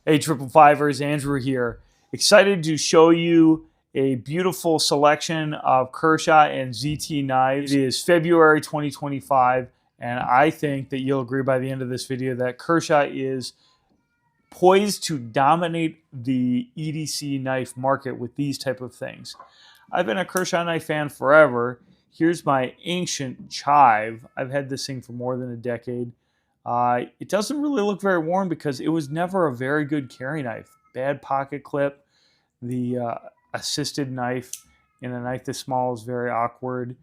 Hey, Triple Fivers, Andrew here. Excited to show you a beautiful selection of Kershaw and ZT knives. It is February 2025, and I think that you'll agree by the end of this video that Kershaw is poised to dominate the EDC knife market with these type of things. I've been a Kershaw knife fan forever. Here's my ancient chive. I've had this thing for more than a decade. It doesn't really look very worn because it was never a very good carry knife. Bad pocket clip. The assisted knife in a knife this small is very awkward.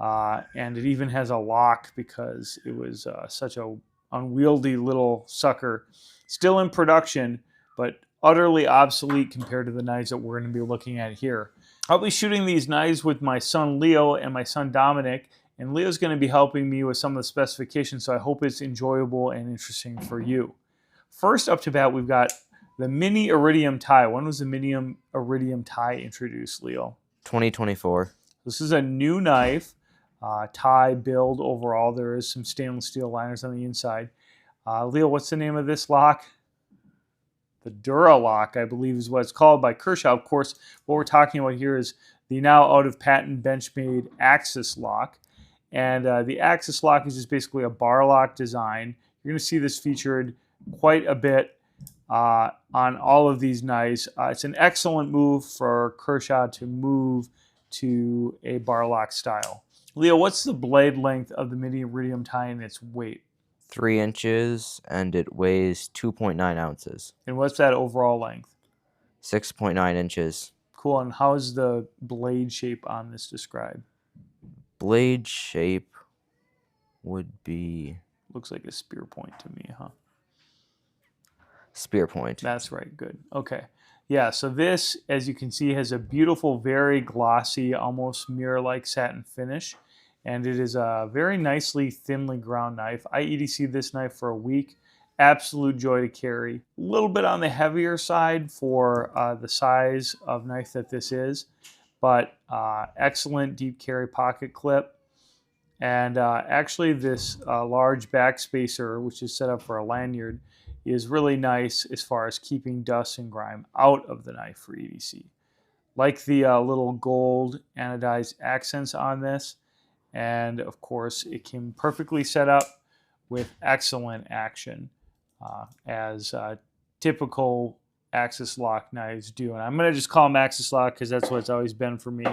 And it even has a lock because it was such a unwieldy little sucker. Still in production, but utterly obsolete compared to the knives that we're going to be looking at here. I'll be shooting these knives with my son Leo and my son Dominic, and Leo's going to be helping me with some of the specifications, so I hope it's enjoyable and interesting for you. First up to bat, we've got the Mini Iridium Ti. When was the Mini Iridium Ti introduced, Leo? 2024. This is a new knife, Ti build overall. There is some stainless steel liners on the inside. Leo, what's the name of this lock? The duralock, I believe, is what it's called by Kershaw. Of course, what we're talking about here is the now out-of-patent Benchmade axis lock. And the axis lock is just basically a bar lock design. You're going to see this featured quite a bit on all of these knives. It's an excellent move for Kershaw to move to a bar lock style. Leo, what's the blade length of the Mini Iridium Ti and its weight? 3 inches, and it weighs 2.9 ounces. And what's that overall length? 6.9 inches. Cool. And how is the blade shape on this described? Blade shape would be... Looks like a spear point to me, huh? Spear point. That's right. Good. Okay. Yeah, so this, as you can see, has a beautiful, very glossy, almost mirror-like satin finish. And it is a very nicely, thinly ground knife. I EDC'd this knife for a week. Absolute joy to carry. A little bit on the heavier side for the size of knife that this is, but excellent deep carry pocket clip. And actually this large back spacer, which is set up for a lanyard, is really nice as far as keeping dust and grime out of the knife for EDC. Like the little gold anodized accents on this. And of course, it came perfectly set up with excellent action, as typical axis lock knives do. And I'm going to just call them axis lock because that's what it's always been for me.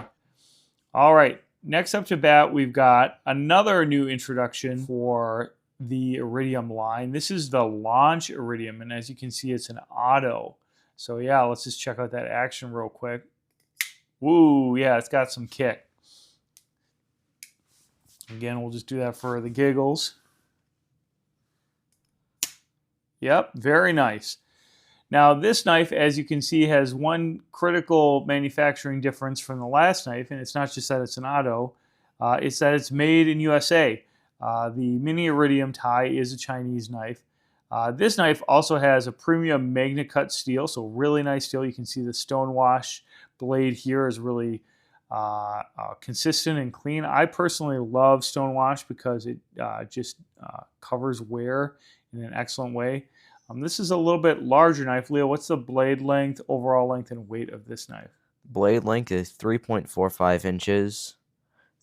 All right, next up to bat, we've got another new introduction for the Iridium line. This is the Launch Iridium, and as you can see, it's an auto. So yeah, let's just check out that action real quick. Woo, yeah, it's got some kick. Again, we'll just do that for the giggles. Yep, very nice. Now, this knife, as you can see, has one critical manufacturing difference from the last knife, and it's not just that it's an auto, it's that it's made in USA. The Mini Iridium Ti is a Chinese knife. This knife also has a premium magnacut steel, so really nice steel. You can see the stonewash blade here is really consistent and clean. I personally love stonewash because it just covers wear in an excellent way. This is a little bit larger knife. Leo, what's the blade length, overall length, and weight of this knife? Blade length is 3.45 inches.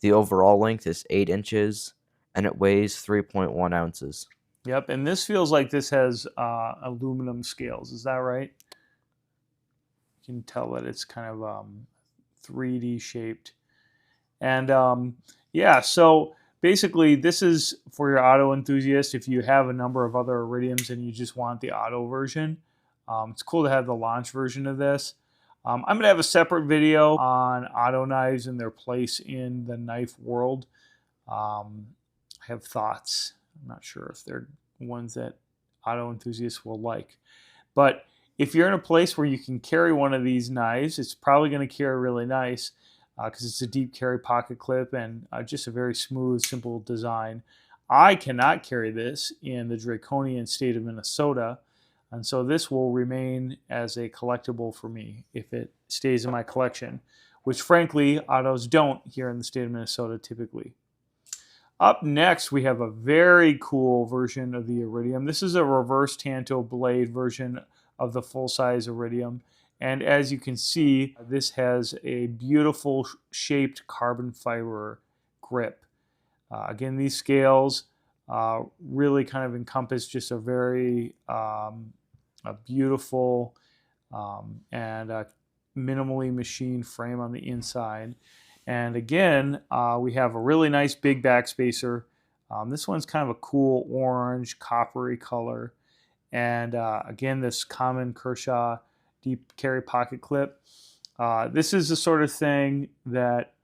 The overall length is 8 inches, and it weighs 3.1 ounces. Yep, and this feels like this has aluminum scales. Is that right? You can tell that it's kind of 3D shaped. And yeah, so basically this is for your auto enthusiast. If you have a number of other Iridiums and you just want the auto version, it's cool to have the launch version of this. I'm going to have a separate video on auto knives and their place in the knife world. I have thoughts. I'm not sure if they're ones that auto enthusiasts will like. But if you're in a place where you can carry one of these knives, it's probably going to carry really nice because it's a deep carry pocket clip and just a very smooth, simple design. I cannot carry this in the draconian state of Minnesota, and so this will remain as a collectible for me if it stays in my collection, which frankly, autos don't here in the state of Minnesota typically. Up next, we have a very cool version of the Iridium. This is a reverse Tanto blade version of the full-size Iridium. And as you can see, this has a beautiful shaped carbon fiber grip. Again, these scales really kind of encompass just a very a beautiful and minimally machined frame on the inside. And again, we have a really nice big backspacer. This one's kind of a cool orange, coppery color. And again, this common Kershaw deep carry pocket clip. This is the sort of thing that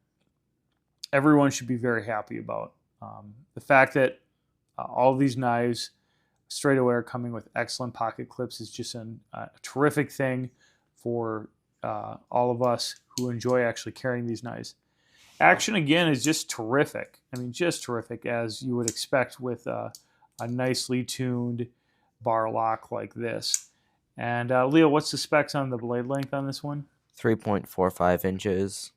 everyone should be very happy about. The fact that all of these knives straight away are coming with excellent pocket clips is just a terrific thing for all of us who enjoy actually carrying these knives. Action again is just terrific. I mean, just terrific, as you would expect with a nicely tuned bar lock like this. And Leo, what's the specs on the blade length on this one? 3.45 inches.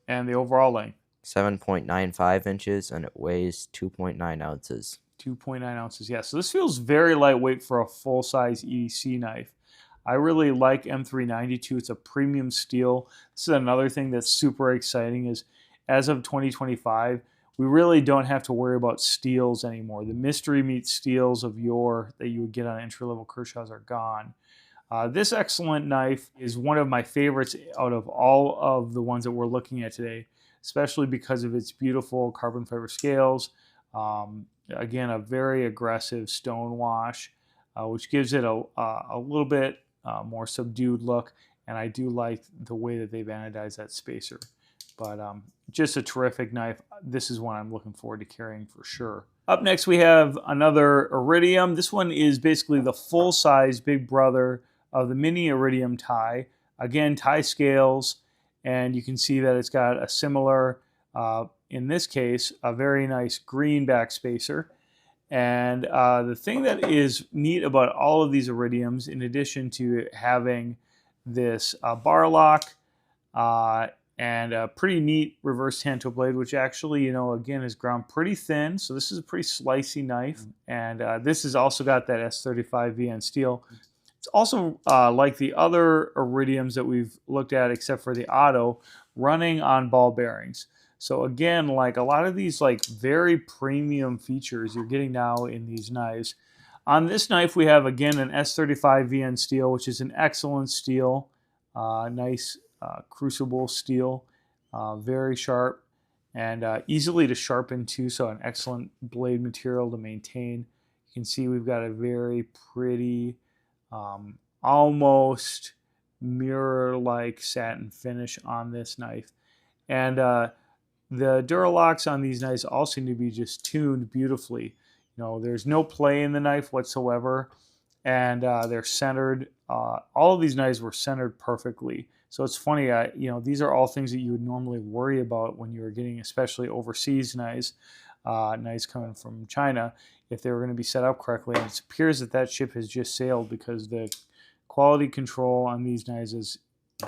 And the overall length? 7.95 inches, and it weighs 2.9 ounces. 2.9 ounces, yeah. So this feels very lightweight for a full-size EDC knife. I really like M392. It's a premium steel. This is another thing that's super exciting is as of 2025, we really don't have to worry about steels anymore. The mystery meat steels of yore that you would get on entry-level Kershaws are gone. This excellent knife is one of my favorites out of all of the ones that we're looking at today, especially because of its beautiful carbon fiber scales. Again, a very aggressive stone wash, which gives it a little bit more subdued look, and I do like the way that they've anodized that spacer. But just a terrific knife. This is one I'm looking forward to carrying for sure. Up next, we have another Iridium. This one is basically the full-size big brother of the Mini Iridium Ti. Again, Ti scales, and you can see that it's got a similar, in this case, a very nice green backspacer. And the thing that is neat about all of these Iridiums, in addition to having this bar lock and a pretty neat reverse tanto blade, which actually, you know, again is ground pretty thin. So this is a pretty slicey knife. And this has also got that S35 VN steel. It's also like the other Iridiums that we've looked at, except for the auto, running on ball bearings. So again, like a lot of these like very premium features you're getting now in these knives. On this knife, we have again an S35 VN steel, which is an excellent steel, nice crucible steel, very sharp and easily to sharpen too. So an excellent blade material to maintain. You can see we've got a very pretty, almost mirror-like satin finish on this knife. And the duralocks on these knives all seem to be just tuned beautifully. You know, there's no play in the knife whatsoever, and they're centered. All of these knives were centered perfectly. So it's funny, you know, these are all things that you would normally worry about when you were getting, especially overseas knives, knives coming from China, if they were going to be set up correctly. And it appears that that ship has just sailed because the quality control on these knives is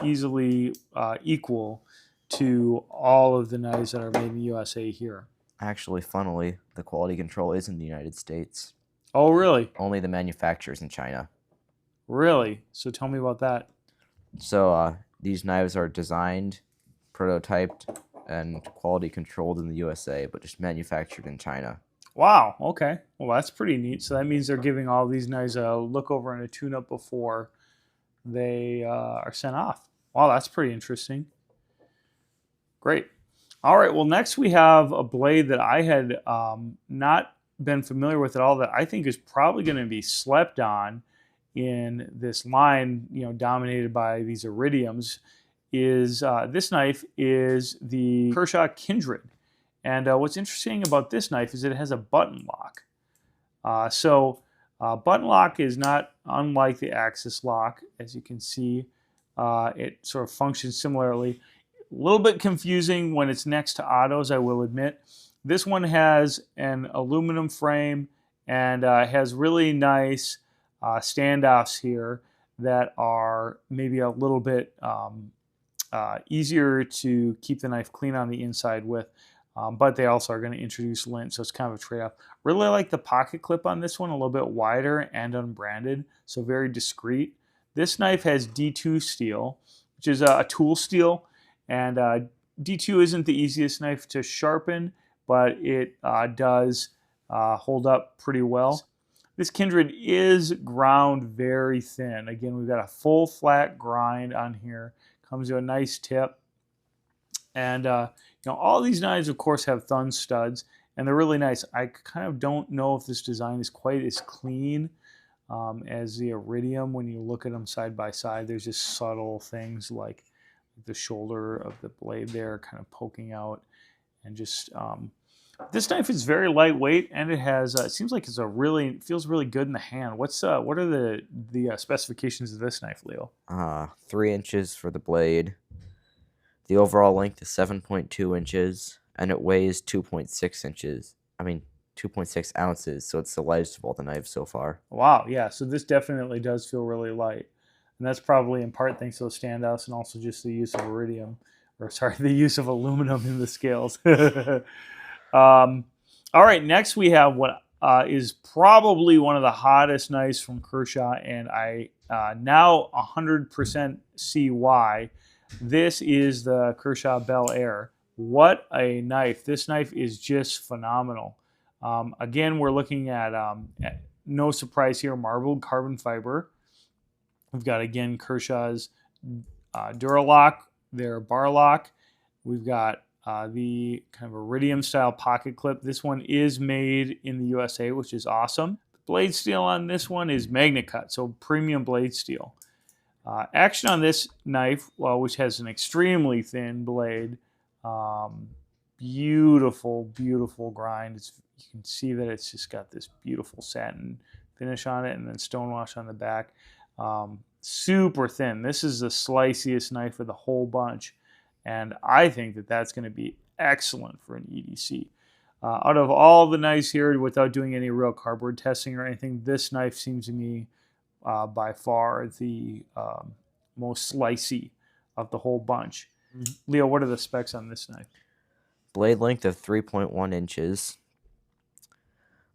easily equal to all of the knives that are made in the USA here. Actually, funnily, the quality control is in the United States. Oh, really? Only the manufacturer's in China. Really? So tell me about that. So these knives are designed, prototyped, and quality controlled in the USA, but just manufactured in China. Wow, okay. Well, that's pretty neat. So that means they're giving all these knives a look over and a tune-up before they are sent off. Wow, that's pretty interesting. Great. All right, well, next we have a blade that I had not been familiar with at all that I think is probably going to be slept on in this line, you know, dominated by these Iridiums. Is this knife is the Kershaw Kindred. And what's interesting about this knife is that it has a button lock. Button lock is not unlike the axis lock, as you can see. It sort of functions similarly. A little bit confusing when it's next to autos, I will admit. This one has an aluminum frame and has really nice standoffs here that are maybe a little bit easier to keep the knife clean on the inside with, but they also are going to introduce lint, so it's kind of a trade-off. Really like the pocket clip on this one, a little bit wider and unbranded, so very discreet. This knife has D2 steel, which is a tool steel, and D2 isn't the easiest knife to sharpen, but it does hold up pretty well. This Kindred is ground very thin. Again, we've got a full flat grind on here. Comes to a nice tip. And all these knives, of course, have thumb studs, and they're really nice. I kind of don't know if this design is quite as clean as the Iridium. When you look at them side by side, there's just subtle things like the shoulder of the blade there kind of poking out, and just this knife is very lightweight, and it has it seems like it feels really good in the hand. What are the specifications of this knife, Leo? 3 inches for the blade. The overall length is 7.2 inches, and it weighs 2.6 inches. I mean, 2.6 ounces, so it's the lightest of all the knives so far. Wow, yeah, so this definitely does feel really light. And that's probably in part thanks to those standouts and also just the use of iridium, or sorry, the use of aluminum in the scales. All right, next we have what is probably one of the hottest knives from Kershaw, and I now 100% see why. This is the Kershaw Bel Air. What a knife. This knife is just phenomenal. Again, we're looking at no surprise here, marbled carbon fiber. We've got, again, Kershaw's duralock, their bar lock. We've got the kind of iridium style pocket clip. This one is made in the USA, which is awesome. The blade steel on this one is magnacut, so premium blade steel. Action on this knife, well, which has an extremely thin blade, beautiful, beautiful grind. You can see that it's just got this beautiful satin finish on it, and then stonewash on the back. Super thin. This is the sliciest knife of the whole bunch, and I think that that's going to be excellent for an EDC. Out of all the knives here, without doing any real cardboard testing or anything, this knife seems to me by far the most slicey of the whole bunch. Leo, what are the specs on this knife? Blade length of 3.1 inches.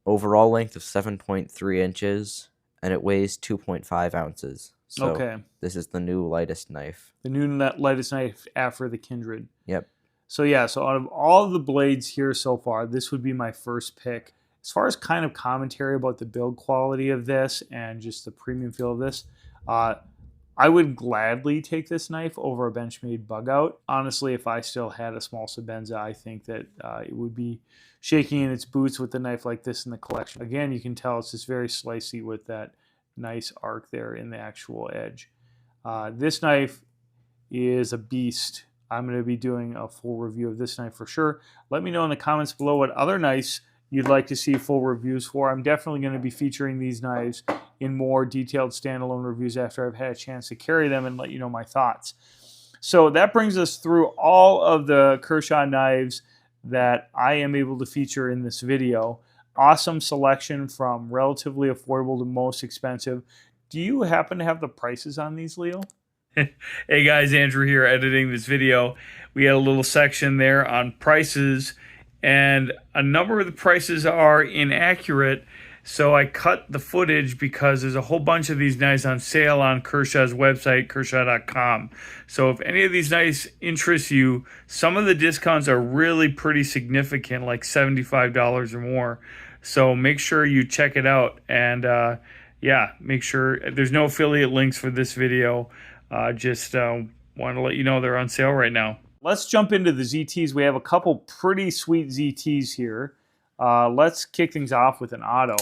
Overall length of 7.3 inches, and it weighs 2.5 ounces. So okay. This is the new lightest knife. The new lightest knife after the Kindred. Yep. So yeah, so out of all of the blades here so far, this would be my first pick. As far as kind of commentary about the build quality of this and just the premium feel of this, I would gladly take this knife over a Benchmade bug out. Honestly, if I still had a small Sebenza, I think that it would be shaking in its boots with a knife like this in the collection. Again, you can tell it's just very slicey with that nice arc there in the actual edge. This knife is a beast. I'm going to be doing a full review of this knife for sure. Let me know in the comments below what other knives you'd like to see full reviews for. I'm definitely going to be featuring these knives in more detailed standalone reviews after I've had a chance to carry them and let you know my thoughts. So that brings us through all of the Kershaw knives that I am able to feature in this video. Awesome selection from relatively affordable to most expensive. Do you happen to have the prices on these, Leo? Hey guys, Andrew here editing this video. We had a little section there on prices, and a number of the prices are inaccurate, so I cut the footage because there's a whole bunch of these knives on sale on Kershaw's website, kershaw.com. So if any of these knives interest you, some of the discounts are really pretty significant, like $75 or more. So make sure you check it out, and yeah, make sure there's no affiliate links for this video. Just want to let you know they're on sale right now. Let's jump into the ZTs. We have a couple pretty sweet ZTs here. Let's kick things off with an auto.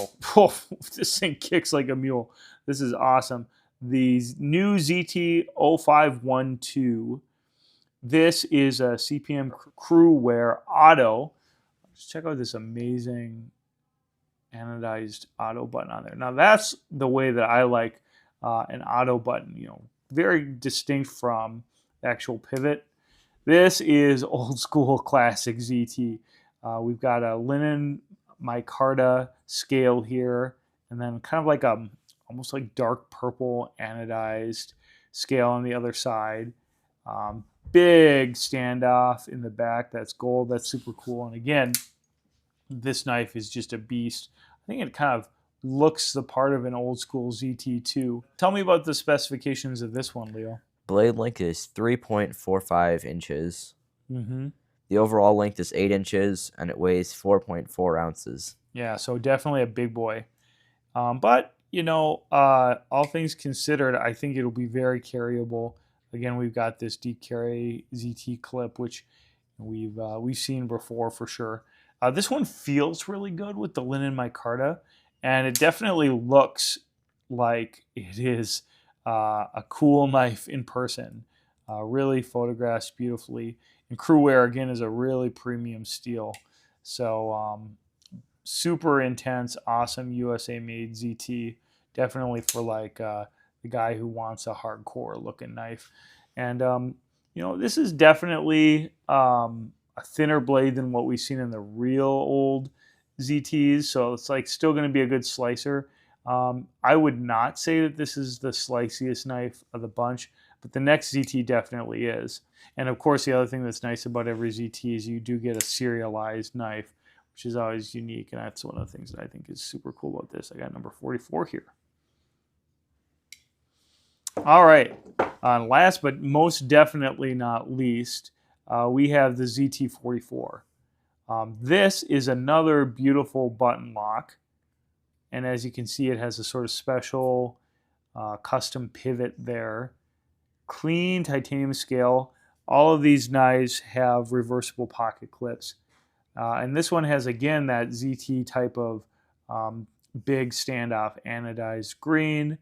This thing kicks like a mule. This is awesome. The new ZT 0512. This is a CPM Crew Wear auto. Let's check out this amazing anodized auto button on there. Now that's the way that I like an auto button, you know, very distinct from the actual pivot. This is old school classic ZT. We've got a linen micarta scale here, and then kind of like a almost like dark purple anodized scale on the other side. Big standoff in the back. That's gold. That's super cool. And again, this knife is just a beast. I think it kind of looks the part of an old school ZT2. Tell me about the specifications of this one, Leo. Blade length is 3.45 inches. Mm-hmm. The overall length is 8 inches, and it weighs 4.4 ounces. Yeah, so definitely a big boy. But, all things considered, I think it'll be very carryable. Again, we've got this deep carry ZT clip, which we've seen before for sure. This one feels really good with the linen micarta, and it definitely looks like it is a cool knife in person. Really photographs beautifully. And crew wear, again, is a really premium steel. So super intense, awesome USA made ZT. Definitely for like the guy who wants a hardcore looking knife. And this is definitely a thinner blade than what we've seen in the real old ZTs. So it's like still going to be a good slicer. I would not say that this is the sliciest knife of the bunch, but the next ZT definitely is. And of course, the other thing that's nice about every ZT is you do get a serialized knife, which is always unique, and that's one of the things that I think is super cool about this. I got number 44 here. All right, last but most definitely not least, we have the ZT44. This is another beautiful button lock, and as you can see, it has a sort of special custom pivot there. Clean titanium scale. All of these knives have reversible pocket clips. And this one has, again, that ZT type of big standoff anodized green.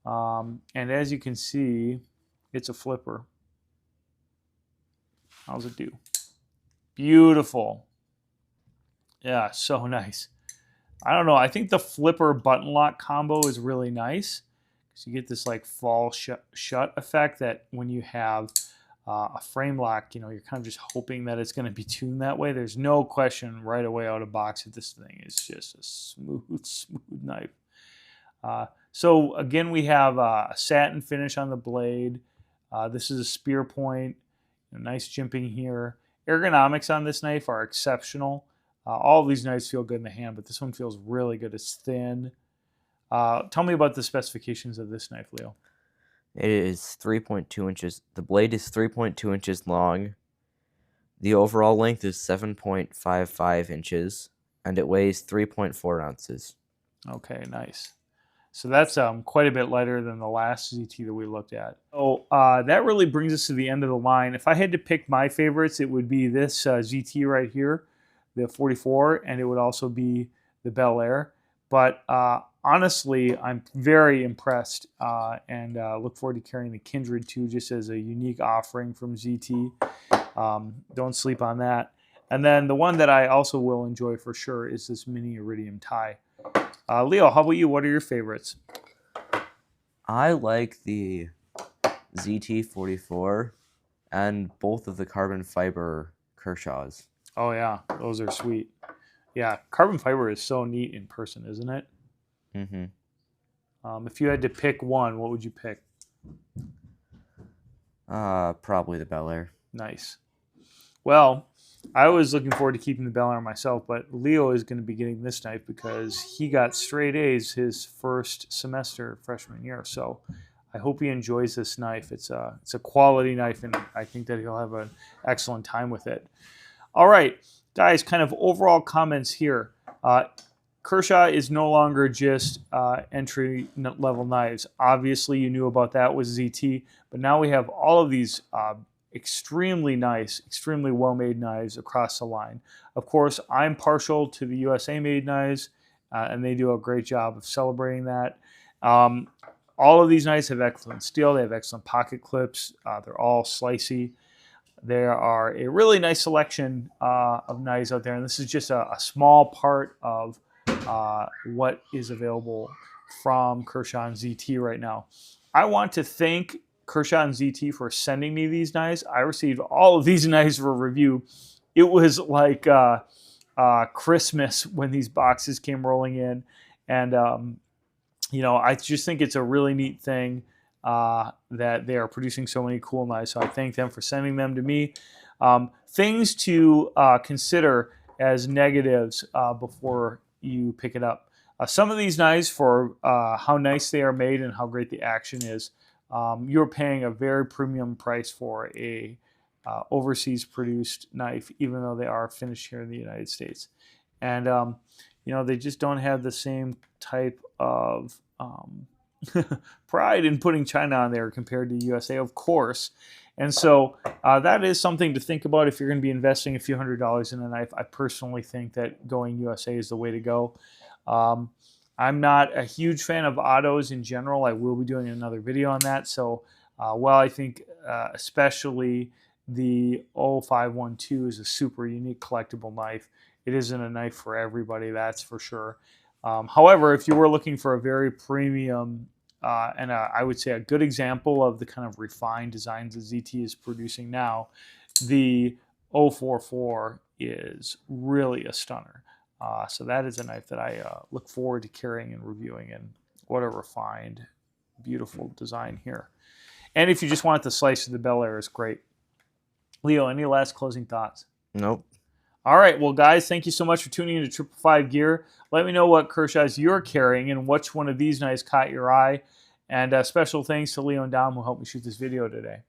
And as you can see, it's a flipper. How's it do? Beautiful. Yeah, so nice. I don't know. I think the flipper button lock combo is really nice. So you get this like fall shut effect that when you have a frame lock, you're kind of just hoping that it's going to be tuned that way. There's no question right away out of box that this thing is just a smooth knife. So again, we have a satin finish on the blade. This is a spear point. Nice jimping here. Ergonomics on this knife are exceptional. All of these knives feel good in the hand, but this one feels really good. It's thin. Tell me about the specifications of this knife, Leo. It is 3.2 inches. The blade is 3.2 inches long. The overall length is 7.55 inches, and it weighs 3.4 ounces. Okay, nice. So that's quite a bit lighter than the last ZT that we looked at. So that really brings us to the end of the line. If I had to pick my favorites, it would be this ZT right here, the 44, and it would also be the Bel Air. But honestly, I'm very impressed and look forward to carrying the Kindred too, just as a unique offering from ZT. Don't sleep on that. And then the one that I also will enjoy for sure is this Mini Iridium Ti. Leo, how about you? What are your favorites? I like the ZT44 and both of the carbon fiber Kershaws. Oh yeah, those are sweet. Yeah, carbon fiber is so neat in person, isn't it? Mm-hmm. If you had to pick one, what would you pick? Probably the Bel Air. Nice. Well, I was looking forward to keeping the Bel Air myself, but Leo is going to be getting this knife because he got straight A's his first semester freshman year. So I hope he enjoys this knife. It's a quality knife, and I think that he'll have an excellent time with it. All right, guys, kind of overall comments here. Kershaw is no longer just entry-level knives. Obviously, you knew about that with ZT, but now we have all of these extremely nice, extremely well-made knives across the line. Of course, I'm partial to the USA-made knives, and they do a great job of celebrating that. All of these knives have excellent steel. They have excellent pocket clips. They're all slicey. There are a really nice selection of knives out there, and this is just a small part of what is available from Kershaw and ZT right now. I want to thank Kershaw and ZT for sending me these knives. I received all of these knives for review. It was like Christmas when these boxes came rolling in, and I just think it's a really neat thing that they are producing so many cool knives. So I thank them for sending them to me. Things to consider as negatives before you pick it up. Some of these knives, for how nice they are made and how great the action is, you're paying a very premium price for a overseas produced knife, even though they are finished here in the United States. And they just don't have the same type of pride in putting China on there compared to USA, of course. And so that is something to think about if you're going to be investing a few $100s in a knife. I personally think that going USA is the way to go. I'm not a huge fan of autos in general. I will be doing another video on that. So while I think especially the 0512 is a super unique collectible knife, it isn't a knife for everybody, that's for sure. However, if you were looking for a very premium and I would say a good example of the kind of refined designs that ZT is producing now, the 044 is really a stunner. So that is a knife that I look forward to carrying and reviewing, and what a refined, beautiful design here. And if you just want the slice of the Bel Air, is great. Leo, any last closing thoughts? Nope. All right, well, guys, thank you so much for tuning in to 555 Gear. Let me know what Kershaws you're carrying and which one of these knives caught your eye. And special thanks to Leo and Dom who helped me shoot this video today.